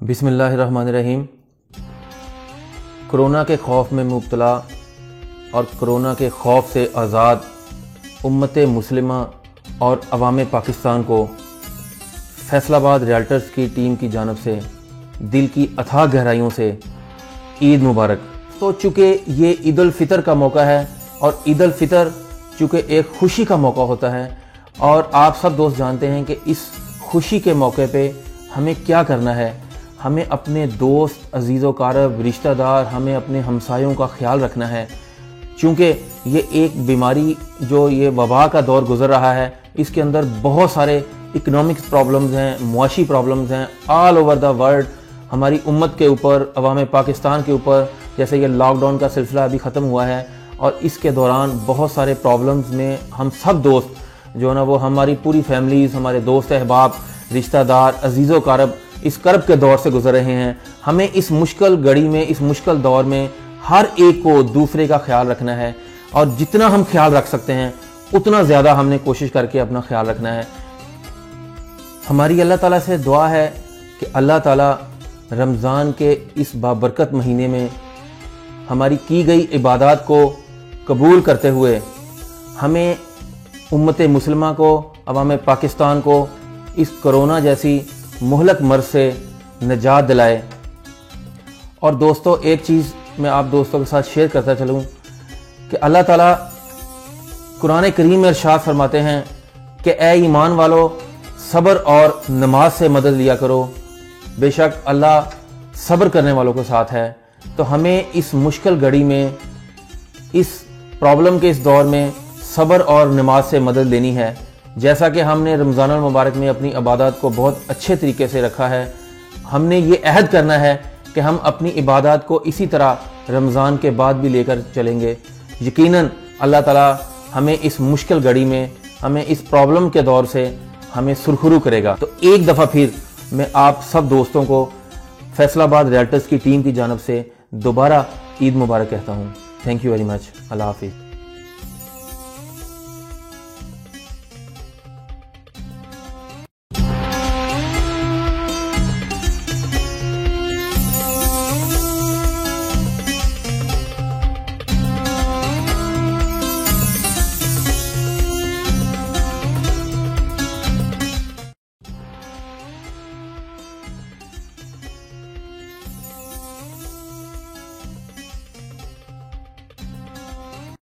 بسم اللہ الرحمن الرحیم۔ کرونا کے خوف میں مبتلا اور کرونا کے خوف سے آزاد امت مسلمہ اور عوام پاکستان کو فیصل آباد ریالٹرز کی ٹیم کی جانب سے دل کی اتھاہ گہرائیوں سے عید مبارک۔ تو چونکہ یہ عید الفطر کا موقع ہے اور عید الفطر چونکہ ایک خوشی کا موقع ہوتا ہے اور آپ سب دوست جانتے ہیں کہ اس خوشی کے موقع پہ ہمیں کیا کرنا ہے، ہمیں اپنے دوست، عزیز و اقارب، رشتہ دار، ہمیں اپنے ہمسایوں کا خیال رکھنا ہے۔ چونکہ یہ ایک بیماری جو یہ وبا کا دور گزر رہا ہے، اس کے اندر بہت سارے اکنامکس پرابلمز ہیں، معاشی پرابلمز ہیں آل اوور دا ورلڈ، ہماری امت کے اوپر، عوام پاکستان کے اوپر۔ جیسے یہ لاک ڈاؤن کا سلسلہ ابھی ختم ہوا ہے اور اس کے دوران بہت سارے پرابلمز میں ہم سب دوست جو ہے نا، وہ ہماری پوری فیملیز، ہمارے دوست احباب، رشتہ دار، عزیز و اقارب اس کرب کے دور سے گزر رہے ہیں۔ ہمیں اس مشکل گھڑی میں، اس مشکل دور میں ہر ایک کو دوسرے کا خیال رکھنا ہے اور جتنا ہم خیال رکھ سکتے ہیں اتنا زیادہ ہم نے کوشش کر کے اپنا خیال رکھنا ہے۔ ہماری اللہ تعالیٰ سے دعا ہے کہ اللہ تعالیٰ رمضان کے اس بابرکت مہینے میں ہماری کی گئی عبادات کو قبول کرتے ہوئے ہمیں امت مسلمہ کو، عوام پاکستان کو اس کرونا جیسی مہلک مرض سے نجات دلائے۔ اور دوستو، ایک چیز میں آپ دوستوں کے ساتھ شیئر کرتا چلوں کہ اللہ تعالیٰ قرآن کریم میں ارشاد فرماتے ہیں کہ اے ایمان والو، صبر اور نماز سے مدد لیا کرو، بے شک اللہ صبر کرنے والوں کے ساتھ ہے۔ تو ہمیں اس مشکل گھڑی میں، اس پرابلم کے اس دور میں صبر اور نماز سے مدد لینی ہے۔ جیسا کہ ہم نے رمضان المبارک میں اپنی عبادات کو بہت اچھے طریقے سے رکھا ہے، ہم نے یہ عہد کرنا ہے کہ ہم اپنی عبادات کو اسی طرح رمضان کے بعد بھی لے کر چلیں گے۔ یقیناً اللہ تعالیٰ ہمیں اس مشکل گھڑی میں، ہمیں اس پرابلم کے دور سے ہمیں سرخرو کرے گا۔ تو ایک دفعہ پھر میں آپ سب دوستوں کو فیصل آباد ریالٹرز کی ٹیم کی جانب سے دوبارہ عید مبارک کہتا ہوں۔ Thank you very much. Allah حافظ۔